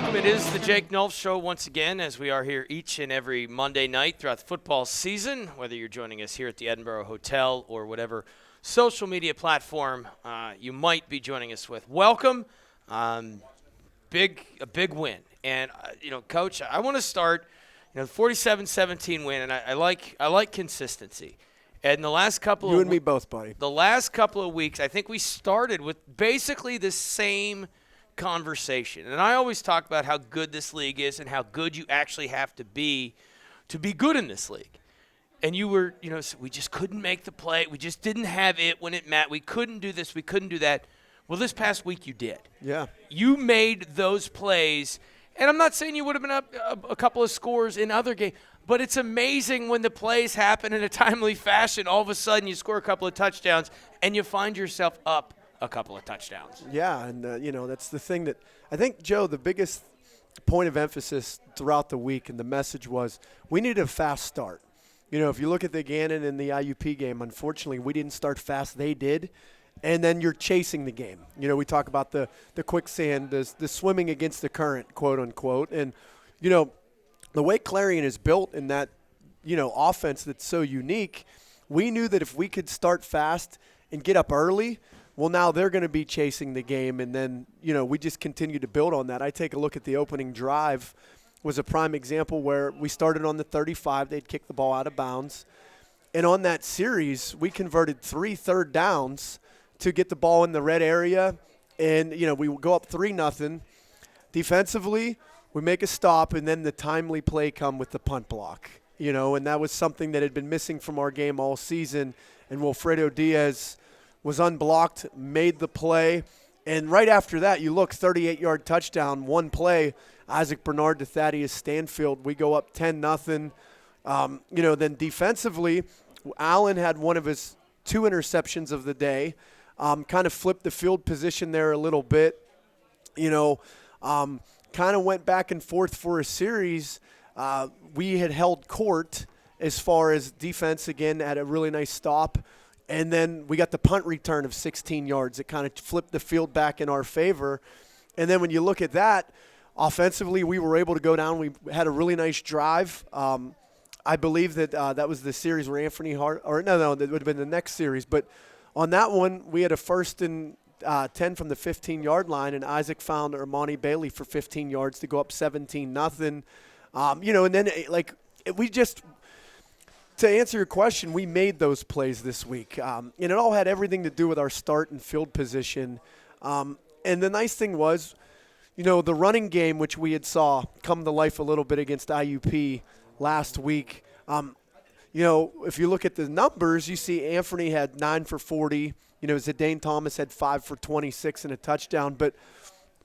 welcome. It is the Jake Nulph Show once again, as we are here each and every Monday night throughout the football season, whether you're joining us here at the Edinburgh Hotel or whatever social media platform you might be joining us with. Welcome. A big win. And, Coach, I want to start, 47-17 win, and I like consistency. And the last couple You and me both, buddy. The last couple of weeks, I think we started with basically the same conversation. And I always talk about how good this league is and how good you actually have to be good in this league. And you were, we just couldn't make the play. We just didn't have it when it mattered. We couldn't do this. We couldn't do that. Well, this past week you did. Yeah. You made those plays. And I'm not saying you would have been up a couple of scores in other games, but it's amazing when the plays happen in a timely fashion. All of a sudden you score a couple of touchdowns and you find yourself up a couple of touchdowns. Yeah, and, that's the thing that I think, Joe, the biggest point of emphasis throughout the week and the message was we needed a fast start. If you look at the Gannon and the IUP game, unfortunately, we didn't start fast. They did. And then you're chasing the game. We talk about the quicksand, the swimming against the current, quote unquote. And, the way Clarion is built in that, offense that's so unique, we knew that if we could start fast and get up early, well, now they're going to be chasing the game. And then, we just continue to build on that. I take a look at the opening drive was a prime example where we started on the 35. They'd kick the ball out of bounds. And on that series, we converted 3 third downs to get the ball in the red area. And, we go up 3-0. Defensively, we make a stop, and then the timely play come with the punt block. And that was something that had been missing from our game all season. And Wilfredo Diaz was unblocked, made the play. And right after that, you look, 38-yard touchdown, one play, Isaac Bernard to Thaddeus Stanfield. We go up 10-0. Then defensively, Allen had one of his 2 interceptions of the day. Kind of flipped the field position there a little bit. Kind of went back and forth for a series. We had held court as far as defense, again, at a really nice stop. And then we got the punt return of 16 yards. It kind of flipped the field back in our favor. And then when you look at that, offensively, we were able to go down. We had a really nice drive. I believe that that was the series where Anthony Hart – or no, that would have been the next series. But on that one, we had a 1st and 10 from the 15-yard line, and Isaac found Armani Bailey for 15 yards to go up 17-0. And then, we just – to answer your question, we made those plays this week. And it all had everything to do with our start and field position. And the nice thing was, the running game, which we had saw come to life a little bit against IUP last week. If you look at the numbers, you see Anthony had 9 for 40. Zidane Thomas had 5 for 26 and a touchdown. But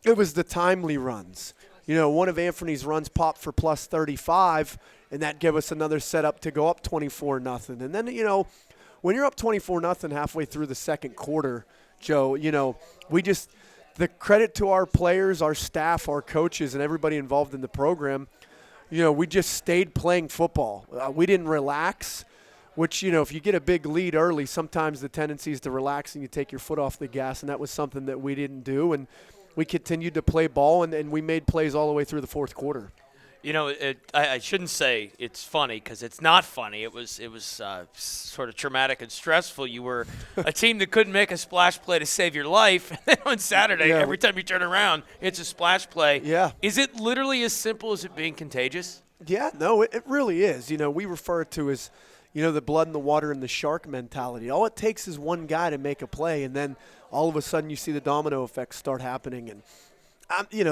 it was the timely runs. One of Anthony's runs popped for plus 35, and that gave us another setup to go up 24-0. And then, when you're up 24-0 halfway through the second quarter, Joe, the credit to our players, our staff, our coaches, and everybody involved in the program, we just stayed playing football. We didn't relax, which, if you get a big lead early, sometimes the tendency is to relax and you take your foot off the gas, and that was something that we didn't do. And we continued to play ball, and we made plays all the way through the fourth quarter. I shouldn't say it's funny because it's not funny. It was sort of traumatic and stressful. You were a team that couldn't make a splash play to save your life. And then on Saturday, every time you turn around, it's a splash play. Yeah. Is it literally as simple as it being contagious? Yeah, no, it really is. We refer to as, the blood in the water and the shark mentality. All it takes is one guy to make a play, and then all of a sudden you see the domino effects start happening. And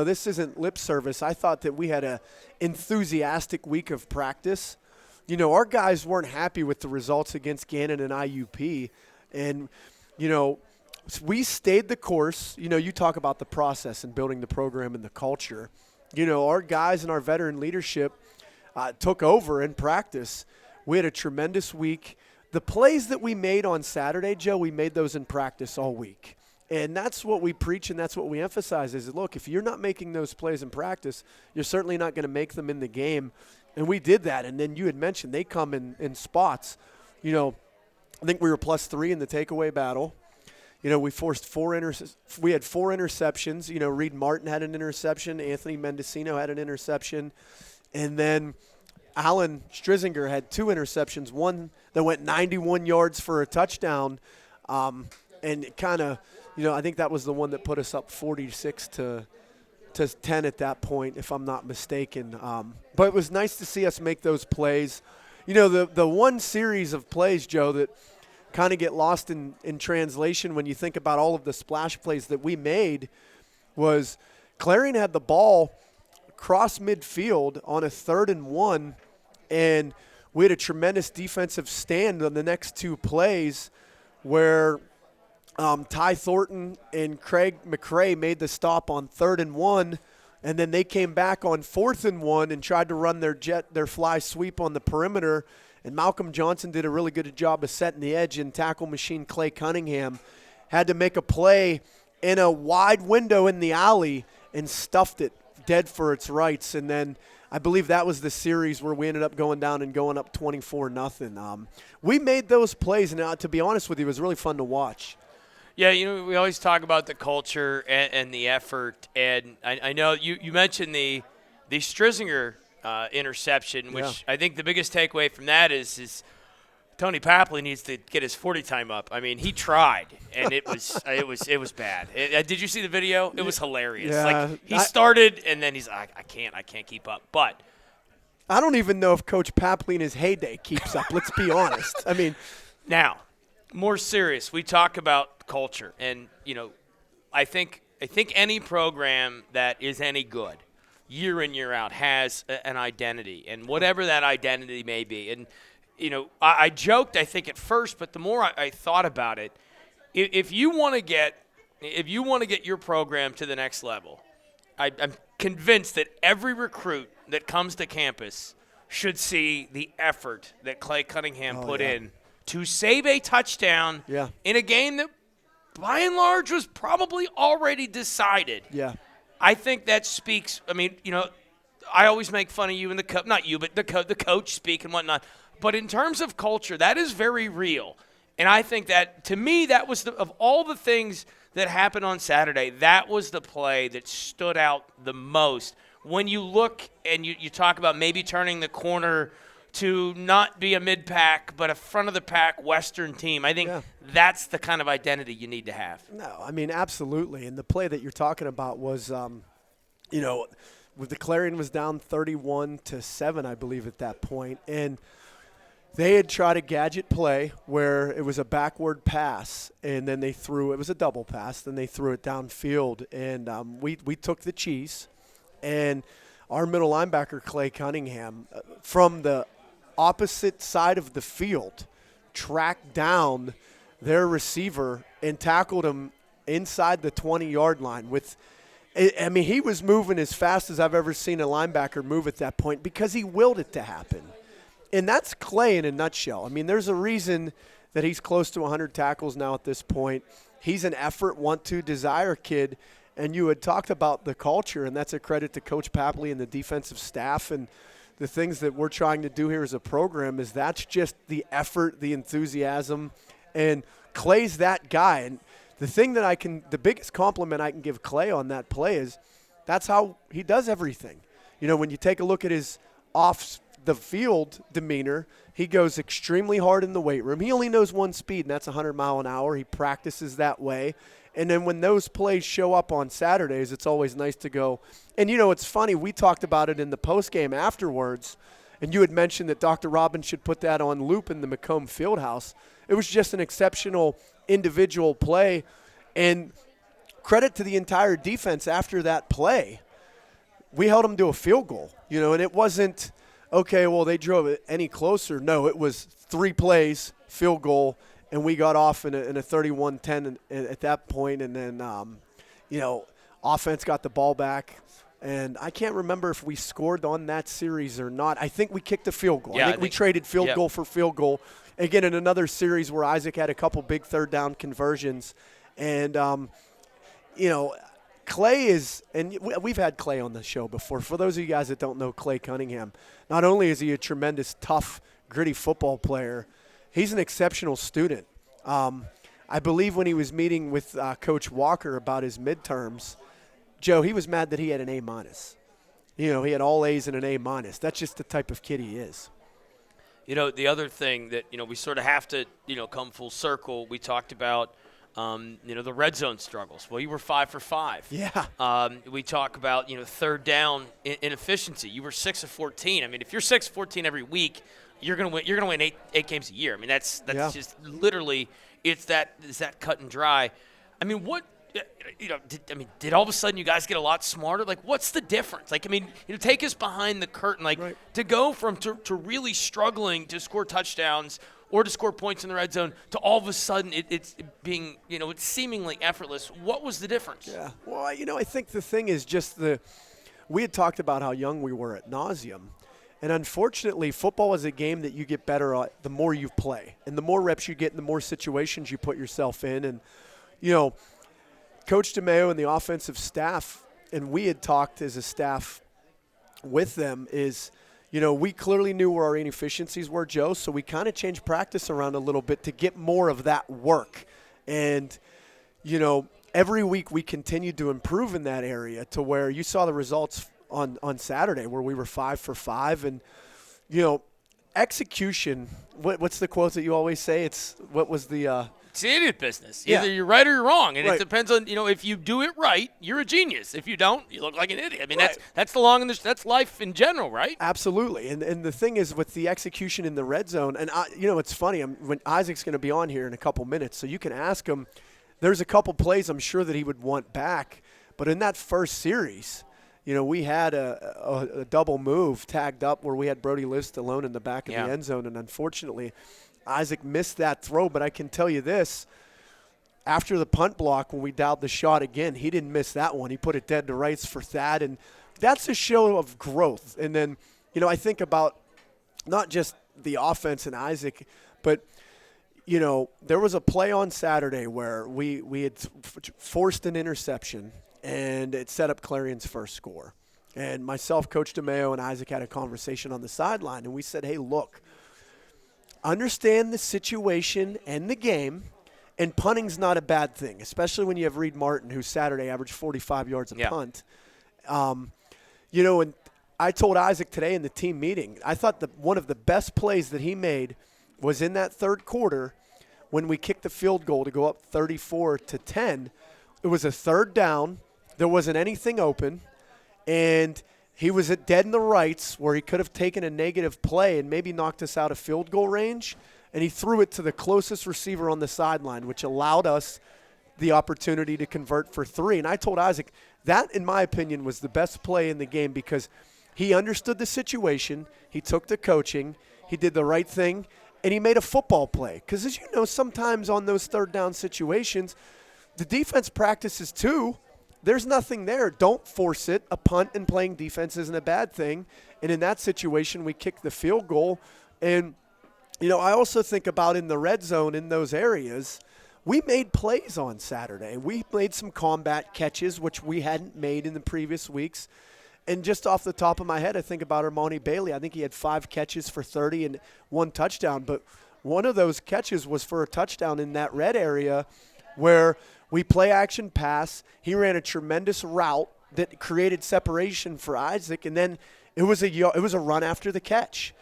this isn't lip service. I thought that we had a enthusiastic week of practice. Our guys weren't happy with the results against Gannon and IUP. And, we stayed the course. You talk about the process and building the program and the culture. Our guys and our veteran leadership took over in practice. We had a tremendous week. The plays that we made on Saturday, Joe, we made those in practice all week. And that's what we preach and that's what we emphasize is, look, if you're not making those plays in practice, you're certainly not going to make them in the game. And we did that. And then you had mentioned they come in spots. I think we were +3 in the takeaway battle. we forced we had 4 interceptions. Reed Martin had an interception. Anthony Mendocino had an interception. And then Alan Strizinger had 2 interceptions, one that went 91 yards for a touchdown. And it kind of, I think that was the one that put us up 46 to 10 at that point, if I'm not mistaken. But it was nice to see us make those plays. The one series of plays, Joe, that kind of get lost in translation when you think about all of the splash plays that we made was Clarion had the ball cross midfield on a 3rd and 1, and we had a tremendous defensive stand on the next 2 plays where Ty Thornton and Craig McRae made the stop on 3rd and 1, and then they came back on 4th and 1 and tried to run their fly sweep on the perimeter. And Malcolm Johnson did a really good job of setting the edge, and tackle machine Clay Cunningham had to make a play in a wide window in the alley and stuffed it dead for its rights. And then I believe that was the series where we ended up going down and going up 24-0. We made those plays, and to be honest with you, it was really fun to watch. Yeah, we always talk about the culture and the effort, and I know you mentioned the Strizinger interception, which I think the biggest takeaway from that is Tony Papley needs to get his 40 time up. I mean, he tried, and it was bad. Did you see the video? It was hilarious. Yeah, he started, and then he's like, I can't keep up. But I don't even know if Coach Papley in his heyday keeps up. Let's be honest. I mean, now more serious. We talk about culture, and I think any program that is any good, year in, year out, has an identity, and whatever that identity may be. And, I joked, I think, at first, but the more I thought about it, if you want to get your program to the next level, I'm convinced that every recruit that comes to campus should see the effort that Clay Cunningham put in to save a touchdown in a game that, by and large, was probably already decided. Yeah. I think that speaks. I mean, I always make fun of you and the coach, not you, but the coach speak and whatnot. But in terms of culture, that is very real. And I think that, to me, that was of all the things that happened on Saturday, that was the play that stood out the most. When you look and you talk about maybe turning the corner to not be a mid-pack but a front-of-the-pack Western team, I think that's the kind of identity you need to have. No, I mean, absolutely. And the play that you're talking about was, with the Clarion was down 31-7, I believe, at that point. And they had tried a gadget play where it was a backward pass, and then it was a double pass, then they threw it downfield. And we took the cheese, and our middle linebacker, Clay Cunningham, from the opposite side of the field, tracked down their receiver and tackled him inside the 20-yard line. He was moving as fast as I've ever seen a linebacker move at that point because he willed it to happen. And that's Clay in a nutshell. I mean, there's a reason that he's close to 100 tackles now at this point. He's an effort, want to, desire kid. And you had talked about the culture, and that's a credit to Coach Papley and the defensive staff. And the things that we're trying to do here as a program is that's just the effort, the enthusiasm. And Clay's that guy. And the biggest compliment I can give Clay on that play is that's how he does everything. When you take a look at his off the field demeanor, he goes extremely hard in the weight room. He only knows one speed, and that's 100 mile an hour. He practices that way. And then when those plays show up on Saturdays, it's always nice to go. And, it's funny. We talked about it in the postgame afterwards, and you had mentioned that Dr. Robbins should put that on loop in the Macomb Fieldhouse. It was just an exceptional individual play. And credit to the entire defense after that play. We held them to a field goal, and it wasn't, okay, well, they drove it any closer. No, it was 3 plays, field goal, and we got off in a 31-10 at that point. And then, offense got the ball back. And I can't remember if we scored on that series or not. I think we kicked a field goal. I think we traded field goal for field goal. Again, in another series where Isaac had a couple big third down conversions. And, Clay is – and we've had Clay on the show before. For those of you guys that don't know Clay Cunningham, not only is he a tremendous, tough, gritty football player, he's an exceptional student. I believe when he was meeting with Coach Walker about his midterms, Joe, he was mad that he had an A-. He had all A's and an A-. That's just the type of kid he is. The other thing that, we sort of have to, come full circle, we talked about, the red zone struggles. Well, you were 5 for 5. Yeah. We talk about, third down inefficiency. You were 6 of 14. I mean, if you're 6 of 14 every week, you're going to win. You're going to win eight games a year. I mean, that's just literally it's that cut and dry. I mean, what did all of a sudden you guys get a lot smarter? Like, what's the difference? Like, I mean, take us behind the curtain. Like, right. To go from to really struggling to score touchdowns or to score points in the red zone to all of a sudden it's being, it's seemingly effortless. What was the difference? Yeah. Well, I think the thing is just we had talked about how young we were at nauseum. And unfortunately, football is a game that you get better at the more you play. And the more reps you get and the more situations you put yourself in. And, Coach DeMeo and the offensive staff, and we had talked as a staff with them, is, we clearly knew where our inefficiencies were, Joe, so we kind of changed practice around a little bit to get more of that work. And, every week we continued to improve in that area to where you saw the results on Saturday where we were 5 for 5. And, execution, what's the quote that you always say? It's it's the idiot business. Yeah. Either you're right or you're wrong. And right. It depends on, if you do it right, you're a genius. If you don't, you look like an idiot. I mean, right. that's the long and that's life in general, right? Absolutely. And the thing is with the execution in the red zone, and it's funny, when Isaac's going to be on here in a couple minutes, so you can ask him. There's a couple plays I'm sure that he would want back. But in that first series, we had a double move tagged up where we had Brody List alone in the back of the end zone. And unfortunately, Isaac missed that throw. But I can tell you this, after the punt block, when we dialed the shot again, he didn't miss that one. He put it dead to rights for Thad. And that's a show of growth. And then, I think about not just the offense and Isaac, but there was a play on Saturday where we had forced an interception, and it set up Clarion's first score. And myself, Coach DeMeo, and Isaac had a conversation on the sideline, and we said, hey, look, understand the situation and the game, and punting's not a bad thing, especially when you have Reed Martin, who Saturday averaged 45 yards a punt. And I told Isaac today in the team meeting, I thought that one of the best plays that he made was in that third quarter when we kicked the field goal to go up 34-10. It was a third down. There wasn't anything open, and he was at dead in the rights where he could have taken a negative play and maybe knocked us out of field goal range, and he threw it to the closest receiver on the sideline, which allowed us the opportunity to convert for 3. And I told Isaac, that, in my opinion, was the best play in the game because he understood the situation, he took the coaching, he did the right thing, and he made a football play. Because as you know, sometimes on those third down situations, the defense practices too. There's nothing there. Don't force it. A punt and playing defense isn't a bad thing. And in that situation, we kicked the field goal. And, I also think about in the red zone in those areas, we made plays on Saturday. We made some combat catches, which we hadn't made in the previous weeks. And just off the top of my head, I think about Armani Bailey. I think he had 5 catches for 30 and 1 touchdown. But one of those catches was for a touchdown in that red area where we play action pass. He ran a tremendous route that created separation for Isaac, and then it was a run after the catch,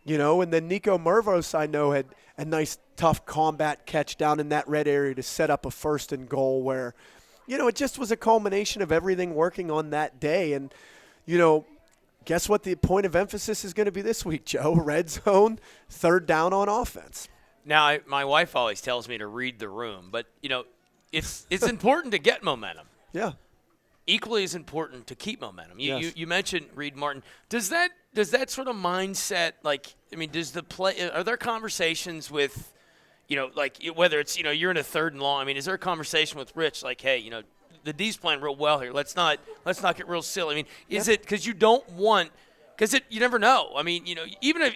And then Nico Mervos, I know, had a nice tough combat catch down in that red area to set up a 1st and goal where, it just was a culmination of everything working on that day. And guess what the point of emphasis is going to be this week, Joe? Red zone, third down on offense. Now, my wife always tells me to read the room, but, it's important to get momentum. Yeah. Equally as important to keep momentum. Yes. You mentioned Reed Martin. Does that sort of mindset, are there conversations with, whether it's, you're in a third and long, is there a conversation with Rich like, hey, the D's playing real well here. Let's not get real silly. Is it because you don't want – because you never know. Even at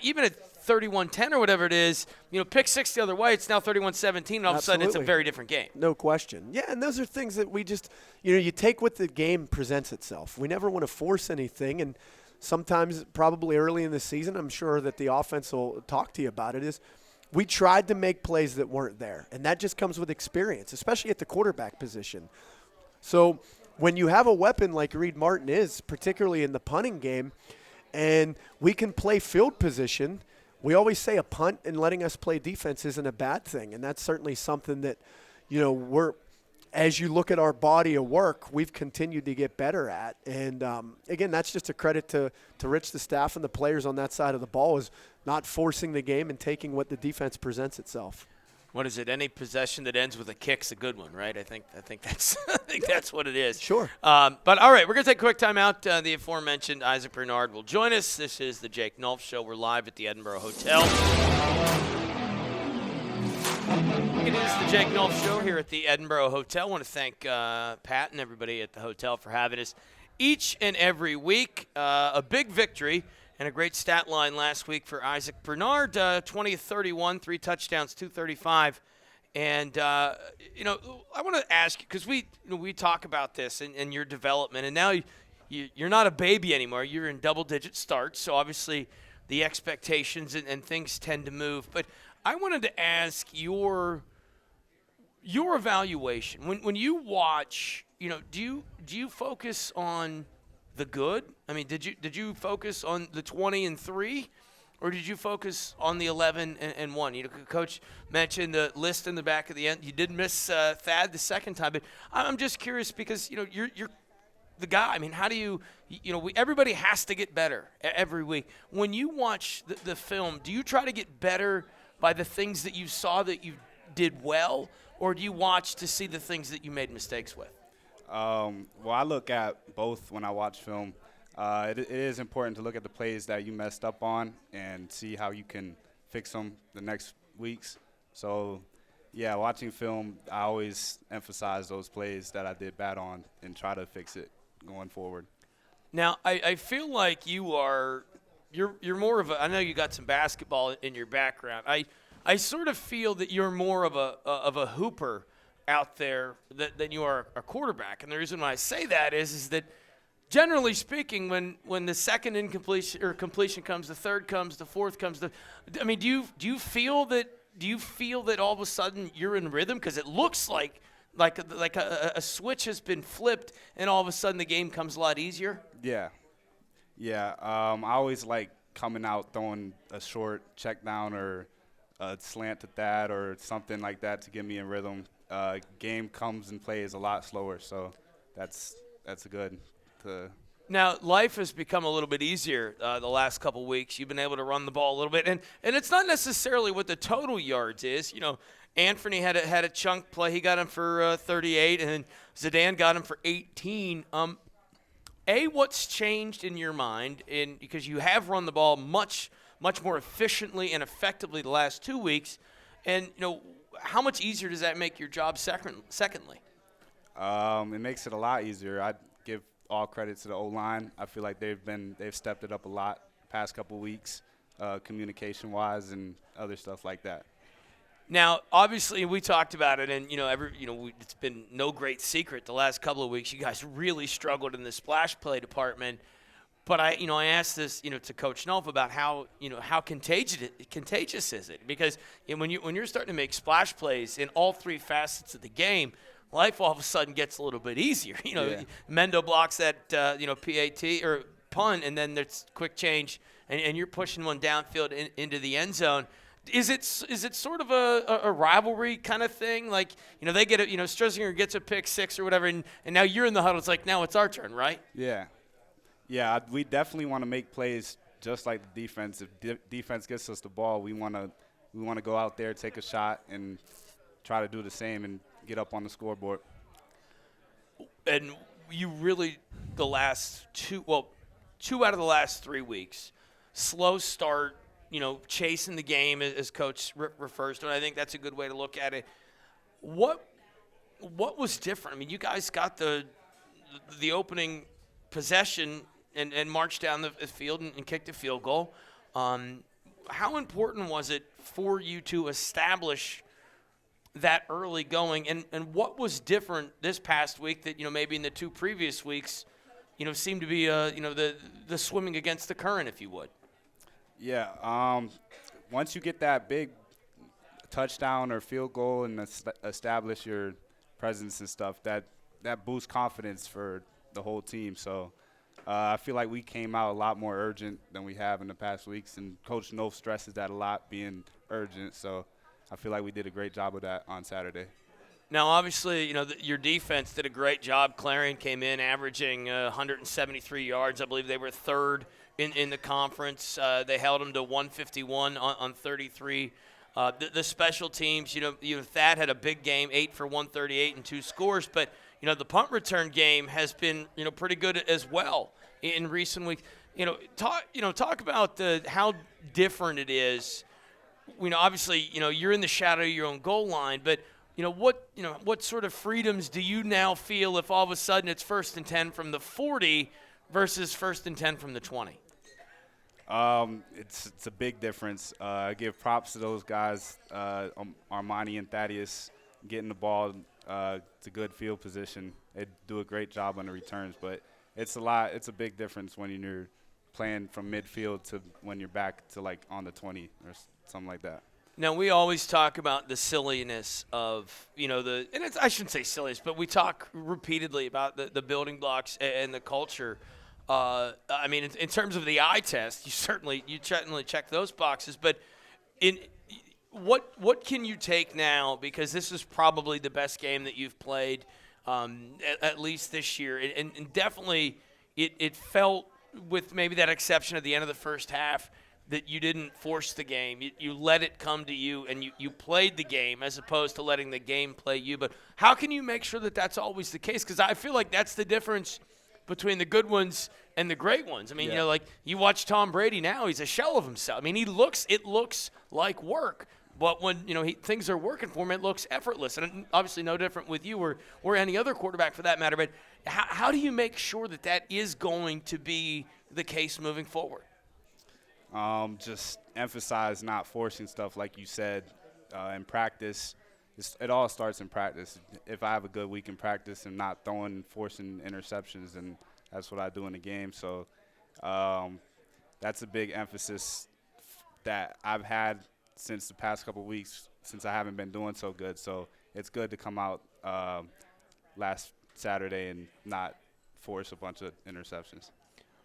31-10 or whatever it is, pick 6 the other way, it's now 31-17, and all of a sudden it's a very different game. No question. Yeah, and those are things that we just – you take what the game presents itself. We never want to force anything, and sometimes probably early in the season, I'm sure that the offense will talk to you about it, is we tried to make plays that weren't there, and that just comes with experience, especially at the quarterback position. So when you have a weapon like Reed Martin is, particularly in the punting game, and we can play field position, we always say a punt and letting us play defense isn't a bad thing, and that's certainly something that, as you look at our body of work, we've continued to get better at. And, again, that's just a credit to Rich, the staff, and the players on that side of the ball is not forcing the game and taking what the defense presents itself. What is it? Any possession that ends with a kick's a good one, right? I think that's that's what it is. Sure. But all right, we're gonna take a quick time out. The aforementioned Isaac Bernard will join us. This is the Jake Nulph Show. We're live at the Edinburgh Hotel. It is the Jake Nulph Show here at the Edinburgh Hotel. I want to thank Pat and everybody at the hotel for having us each and every week. A big victory. And a great stat line last week for Isaac Bernard, 20-31, 3 touchdowns, 235. And, I want to ask you, because we talk about this and your development, and now you're not a baby anymore. You're in double-digit starts, so obviously the expectations and things tend to move. But I wanted to ask your evaluation. When you watch, do you focus on the good? I mean, did you focus on the 20-3, or did you focus on the 11-1? Coach mentioned the list in the back of the end. You did miss Thad the second time, but I'm just curious because you're the guy. I mean, how do you everybody has to get better every week. When you watch the film, do you try to get better by the things that you saw that you did well, or do you watch to see the things that you made mistakes with? Well, I look at both when I watch film. It is important to look at the plays that you messed up on and see how you can fix them the next weeks. So, yeah, watching film, I always emphasize those plays that I did bad on and try to fix it going forward. Now, I feel like you're more of a – I know you got some basketball in your background. I sort of feel that you're more of a hooper out there than you are a quarterback. And the reason why I say that is that generally speaking, when the second incompletion or completion comes, the third comes, the fourth comes, do you feel that all of a sudden you're in rhythm? Because it looks like a switch has been flipped and all of a sudden the game comes a lot easier. Yeah. I always like coming out throwing a short check down or a slant at that or something like that to get me in rhythm. Game comes and plays a lot slower, so that's good. Now, life has become a little bit easier the last couple weeks. You've been able to run the ball a little bit, and it's not necessarily what the total yards is. Anthony had a chunk play. He got him for 38, and then Zidane got him for 18. What's changed in your mind? Because you have run the ball much more efficiently and effectively the last 2 weeks, and how much easier does that make your job? Secondly, it makes it a lot easier. I give all credit to the O-line. I feel like they've stepped it up a lot the past couple weeks, communication-wise and other stuff like that. Now, obviously, we talked about it, and it's been no great secret the last couple of weeks. You guys really struggled in the splash play department. But I asked this, to Coach Nulph about how contagious is it? Because when you're starting to make splash plays in all three facets of the game, life all of a sudden gets a little bit easier. Mendo blocks that PAT or punt, and then there's quick change, and you're pushing one downfield into the end zone. Is it sort of a rivalry kind of thing? Like they get it. Stressinger gets a pick six or whatever, and now you're in the huddle. It's like now it's our turn, right? Yeah. Yeah, we definitely want to make plays just like the defense. If defense gets us the ball, we want to go out there, take a shot, and try to do the same and get up on the scoreboard. And you really, the last two out of the last 3 weeks, slow start, chasing the game as Coach refers to it. I think that's a good way to look at it. What was different? I mean, you guys got the opening possession and marched down the field and kicked a field goal. How important was it for you to establish that early going, and what was different this past week that maybe in the 2 previous weeks seemed to be the swimming against the current, if you would? Yeah, once you get that big touchdown or field goal and establish your presence and stuff, that boosts confidence for the whole team. So I feel like we came out a lot more urgent than we have in the past weeks, and Coach Nulph stresses that a lot, being urgent. So I feel like we did a great job of that on Saturday. Now, obviously, your defense did a great job. Clarion came in averaging 173 yards. I believe they were third in the conference. They held them to 151 on 33. The special teams, Thad had a big game, 8 for 138 and 2 scores. But, the punt return game has been, pretty good as well in recent weeks. Talk about how different it is. Obviously, you're in the shadow of your own goal line, but what sort of freedoms do you now feel if all of a sudden it's 1st and 10 from the 40 versus 1st and 10 from the 20? It's a big difference. I give props to those guys, Armani and Thaddeus, getting the ball to good field position. They do a great job on the returns, but it's a big difference when you're playing from midfield to when you're back to like on the 20 or something like that. Now, we always talk about the silliness of, I shouldn't say silliness, but we talk repeatedly about the building blocks and the culture. In terms of the eye test, you certainly check those boxes. But what can you take now? Because this is probably the best game that you've played, at least this year. And definitely it felt, with maybe that exception at the end of the first half, that you didn't force the game. You let it come to you, and you played the game as opposed to letting the game play you. But how can you make sure that that's always the case? Because I feel like that's the difference between the good ones and the great ones. You watch Tom Brady now, he's a shell of himself. It looks like work. But when, things are working for him, it looks effortless. And obviously no different with you or any other quarterback for that matter. But how do you make sure that is going to be the case moving forward? Just emphasize not forcing stuff, like you said, in practice. It all starts in practice. If I have a good week in practice and not forcing interceptions, then that's what I do in the game. So that's a big emphasis that I've had since the past couple of weeks, since I haven't been doing so good. So it's good to come out last Saturday and not force a bunch of interceptions.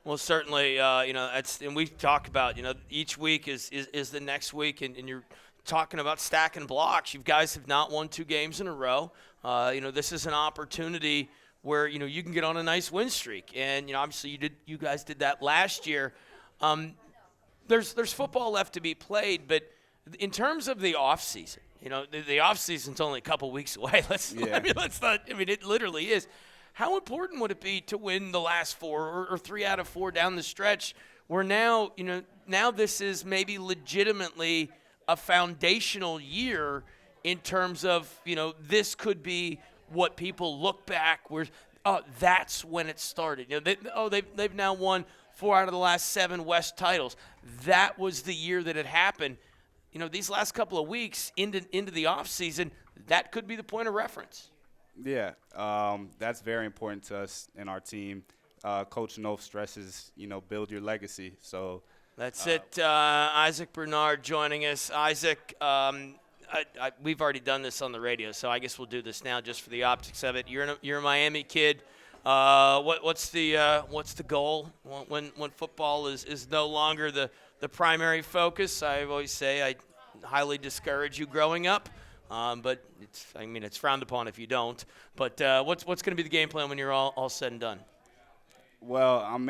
Well, certainly, and we talk about, each week is the next week, and you're talking about stacking blocks. You guys have not won 2 games in a row. This is an opportunity where, you can get on a nice win streak. And, obviously you guys did that last year. There's football left to be played, but in terms of the offseason, the offseason's only a couple weeks away. It literally is. How important would it be to win the last 4 or 3 out of 4 down the stretch, where now this is maybe legitimately a foundational year in terms of, this could be what people look back where, that's when it started. They've now won 4 out of the last 7 West titles. That was the year that it happened. These last couple of weeks into the offseason, that could be the point of reference. Yeah, that's very important to us and our team. Coach Nulph stresses, build your legacy. So that's it. Isaac Bernard joining us. Isaac, we've already done this on the radio, so I guess we'll do this now just for the optics of it. You're a Miami kid. What's the goal when football is no longer the primary focus? I always say I highly discourage you growing up. But it's frowned upon if you don't. But what's going to be the game plan when you're all said and done? Well, I'm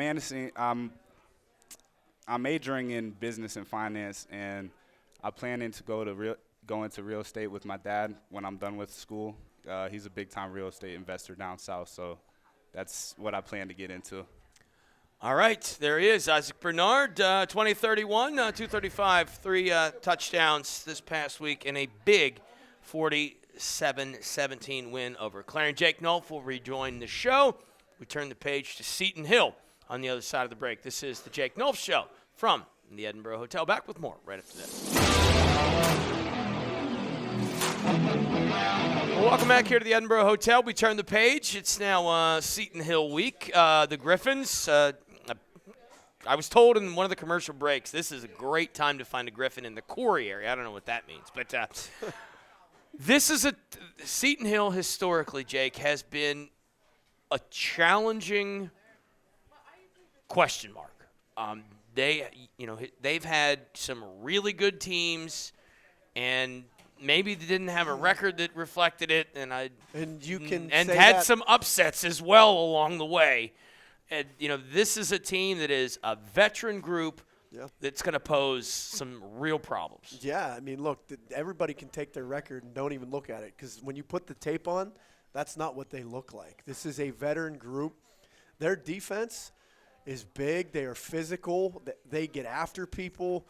majoring in business and finance, and I'm planning to go into real estate with my dad when I'm done with school. He's a big-time real estate investor down south, so that's what I plan to get into. All right, there he is, Isaac Bernard, 2031, 235, 3 touchdowns this past week, and a big 47-17 win over Clarion. Jake Nulph will rejoin the show. We turn the page to Seton Hill on the other side of the break. This is the Jake Nulph Show from the Edinburgh Hotel. Back with more right after this. Well, welcome back here to the Edinburgh Hotel. We turn the page. It's now Seton Hill week. The Griffins, I was told in one of the commercial breaks, this is a great time to find a griffin in the quarry area. I don't know what that means, but this is Seton Hill historically, Jake, has been a challenging question mark. They've had some really good teams, and maybe they didn't have a record that reflected it, and had some upsets as well along the way. And this is a team that is a veteran group that's going to pose some real problems. Yeah, I mean, look, everybody can take their record and don't even look at it, because when you put the tape on, that's not what they look like. This is a veteran group. Their defense is big. They are physical. They get after people.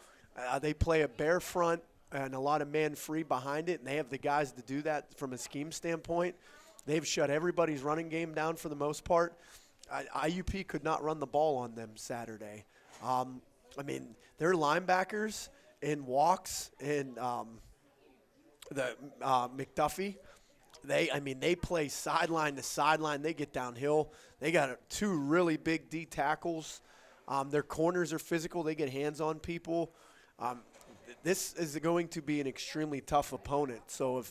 They play a bare front and a lot of man free behind it, and they have the guys to do that from a scheme standpoint. They've shut everybody's running game down for the most part. IUP could not run the ball on them Saturday. Their linebackers in Walks and McDuffie, they play sideline to sideline. They get downhill. They got 2 really big D tackles. Their corners are physical. They get hands on people. This is going to be an extremely tough opponent. So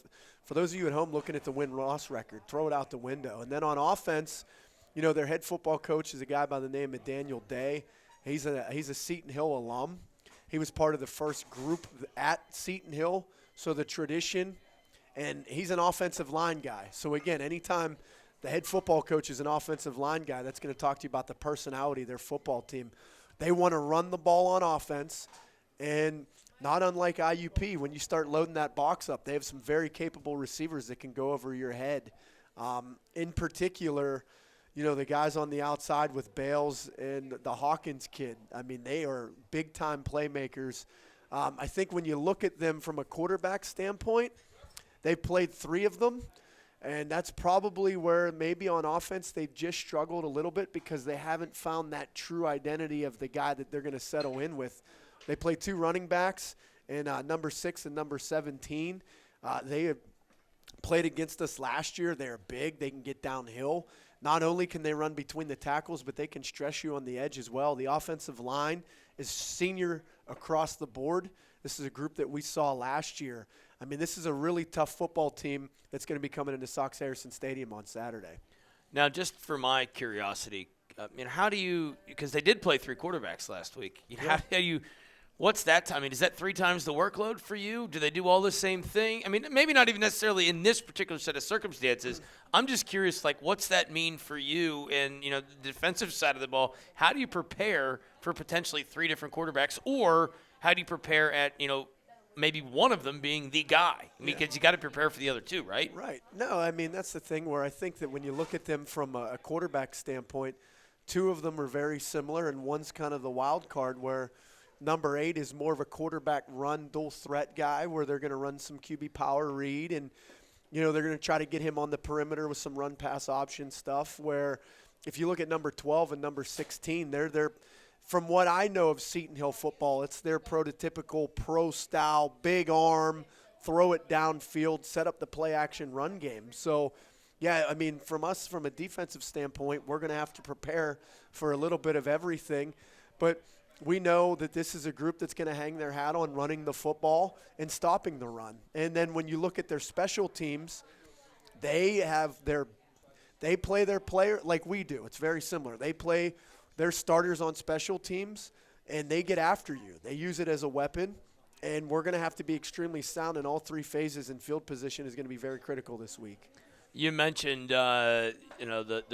for those of you at home looking at the win-loss record, throw it out the window. And then on offense, their head football coach is a guy by the name of Daniel Day. He's a Seton Hill alum. He was part of the first group at Seton Hill, so the tradition, and he's an offensive line guy. So, again, anytime the head football coach is an offensive line guy, that's going to talk to you about the personality of their football team. They want to run the ball on offense, and not unlike IUP, when you start loading that box up, they have some very capable receivers that can go over your head. In particular, the guys on the outside with Bales and the Hawkins kid, they are big-time playmakers. I think when you look at them from a quarterback standpoint, they've played 3 of them, and that's probably where maybe on offense they've just struggled a little bit because they haven't found that true identity of the guy that they're going to settle in with. They play 2 running backs, and number 6 and number 17. They have played against us last year. They're big. They can get downhill. Not only can they run between the tackles, but they can stress you on the edge as well. The offensive line is senior across the board. This is a group that we saw last year. This is a really tough football team that's going to be coming into Sox Harrison Stadium on Saturday. Now, just for my curiosity, how do you – because they did play 3 quarterbacks last week. How do you – what's that time? Is that 3 times the workload for you? Do they do all the same thing? Maybe not even necessarily in this particular set of circumstances. I'm just curious, what's that mean for you and, the defensive side of the ball? How do you prepare for potentially 3 different quarterbacks, or how do you prepare at, maybe one of them being the guy? Because you got to prepare for the other 2, right? Right. No, that's the thing where I think that when you look at them from a quarterback standpoint, 2 of them are very similar, and one's kind of the wild card where – number 8 is more of a quarterback run, dual threat guy where they're going to run some QB power read, and, they're going to try to get him on the perimeter with some run pass option stuff where if you look at number 12 and number 16, they're from what I know of Seton Hill football, it's their prototypical pro style, big arm, throw it downfield, set up the play action run game. So, from us, from a defensive standpoint, we're going to have to prepare for a little bit of everything. But we know that this is a group that's going to hang their hat on running the football and stopping the run. And then when you look at their special teams, they play their player like we do. It's very similar. They play their starters on special teams, and they get after you. They use it as a weapon, and we're going to have to be extremely sound in all 3 phases, and field position is going to be very critical this week. You mentioned, the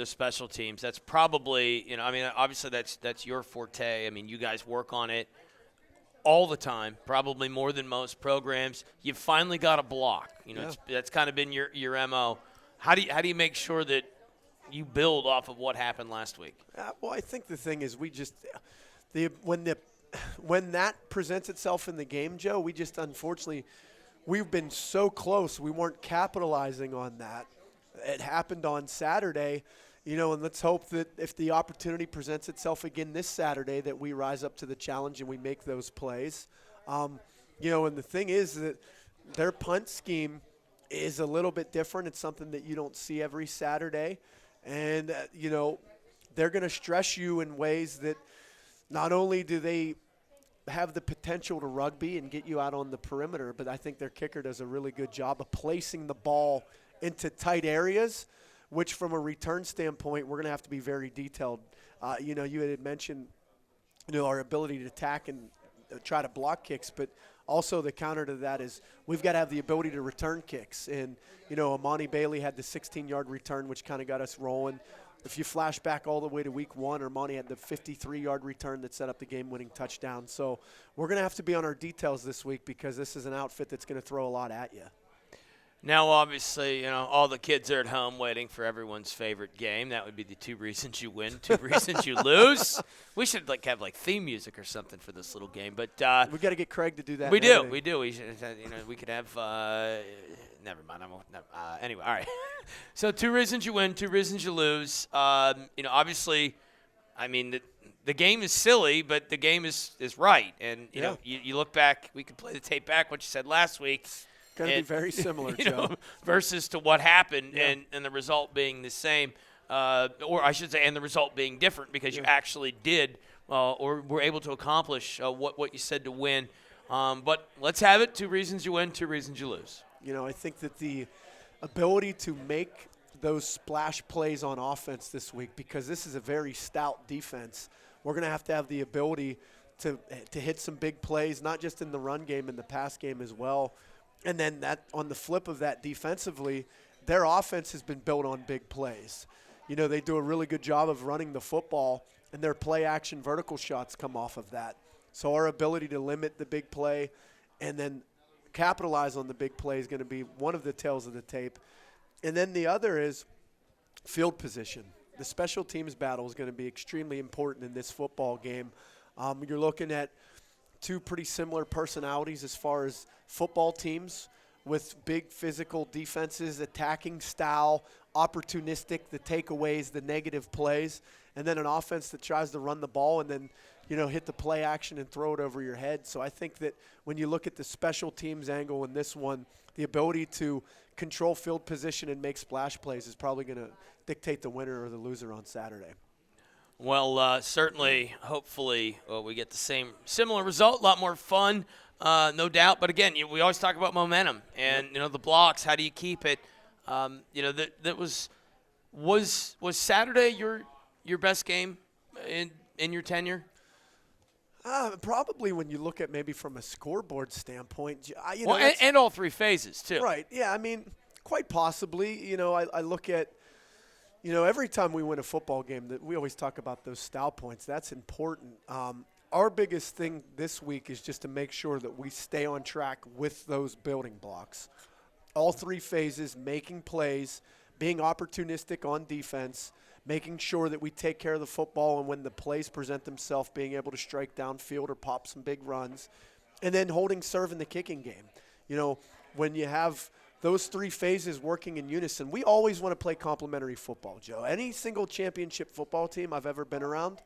special teams. That's probably, obviously that's your forte. You guys work on it all the time, probably more than most programs. You've finally got a block. That's kind of been your MO. How do you make sure that you build off of what happened last week? Well, I think the thing is when that presents itself in the game, Joe, we just unfortunately we've been so close. We weren't capitalizing on that. It happened on Saturday, and let's hope that if the opportunity presents itself again this Saturday that we rise up to the challenge and we make those plays. And the thing is that their punt scheme is a little bit different. It's something that you don't see every Saturday. And, they're going to stress you in ways that not only do they have the potential to rugby and get you out on the perimeter, but I think their kicker does a really good job of placing the ball into tight areas, which from a return standpoint, we're going to have to be very detailed. You had mentioned, our ability to attack and try to block kicks, but also the counter to that is we've got to have the ability to return kicks. And, Amani Bailey had the 16-yard return, which kind of got us rolling. If you flash back all the way to week 1, Armani had the 53-yard return that set up the game-winning touchdown. So we're going to have to be on our details this week because this is an outfit that's going to throw a lot at you. Now, obviously, all the kids are at home waiting for everyone's favorite game. That would be the 2 reasons you win, 2 reasons you lose. We should have theme music or something for this little game. But we got to get Craig to do that. We do. We should, we could have. Never mind. Anyway, all right. So 2 reasons you win, 2 reasons you lose. Obviously, the game is silly, but the game is right. And you look back. We could play the tape back. What you said last week. Going to be very similar, Joe. Versus to what happened and the result being the same, or I should say, and the result being different because you actually did or were able to accomplish what you said to win. But let's have it. 2 reasons you win, 2 reasons you lose. I think that the ability to make those splash plays on offense this week, because this is a very stout defense, we're going to have the ability to hit some big plays, not just in the run game, in the pass game as well. And then that on the flip of that defensively, their offense has been built on big plays. They do a really good job of running the football, and their play-action vertical shots come off of that. So our ability to limit the big play and then capitalize on the big play is going to be one of the tails of the tape. And then the other is field position. The special teams battle is going to be extremely important in this football game. You're looking at 2 pretty similar personalities as far as football teams with big physical defenses, attacking style, opportunistic, the takeaways, the negative plays, and then an offense that tries to run the ball and then, hit the play action and throw it over your head. So I think that when you look at the special teams angle in this one, the ability to control field position and make splash plays is probably going to dictate the winner or the loser on Saturday. Well, certainly, hopefully, we get the similar result. A lot more fun, no doubt. But again, we always talk about momentum and the blocks. How do you keep it? That was Saturday your best game in your tenure? Probably when you look at maybe from a scoreboard standpoint. And all 3 phases too. Right. Yeah. Quite possibly. I look at. Every time we win a football game, that we always talk about those style points. That's important. Our biggest thing this week is just to make sure that we stay on track with those building blocks. All 3 phases, making plays, being opportunistic on defense, making sure that we take care of the football, and when the plays present themselves, being able to strike downfield or pop some big runs, and then holding serve in the kicking game. When you have those 3 phases working in unison, we always want to play complementary football, Joe. Any single championship football team I've ever been around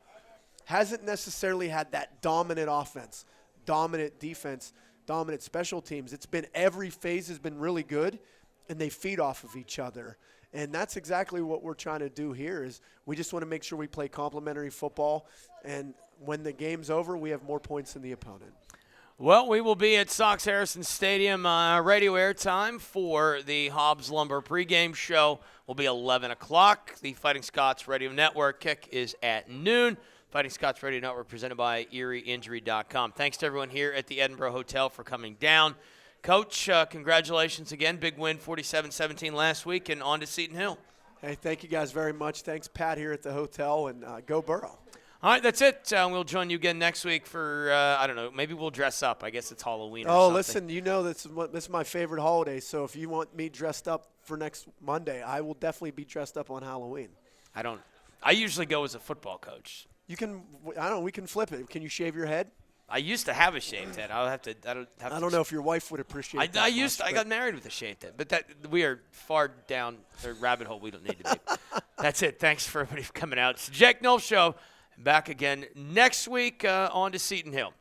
hasn't necessarily had that dominant offense, dominant defense, dominant special teams. It's been every phase has been really good, and they feed off of each other. And that's exactly what we're trying to do here is we just want to make sure we play complementary football, and when the game's over, we have more points than the opponent. Well, we will be at Sox Harrison Stadium radio airtime for the Hobbs Lumber pregame show. Will be 11 o'clock. The Fighting Scots Radio Network kick is at noon. Fighting Scots Radio Network presented by ErieInjury.com. Thanks to everyone here at the Edinburgh Hotel for coming down. Coach, congratulations again. Big win, 47-17 last week, and on to Seton Hill. Hey, thank you guys very much. Thanks, Pat, here at the hotel, and go Burrow. All right, that's it. We'll join you again next week for, I don't know, maybe we'll dress up. I guess it's Halloween or something. Listen, this is my favorite holiday, so if you want me dressed up for next Monday, I will definitely be dressed up on Halloween. I usually go as a football coach. We can flip it. Can you shave your head? I used to have a shaved head. I don't know if your wife would appreciate that. I got married with a shaved head, but we are far down the rabbit hole we don't need to be. That's it. Thanks for everybody for coming out. It's the Jake Nulph Show. Back again next week on to Seton Hill.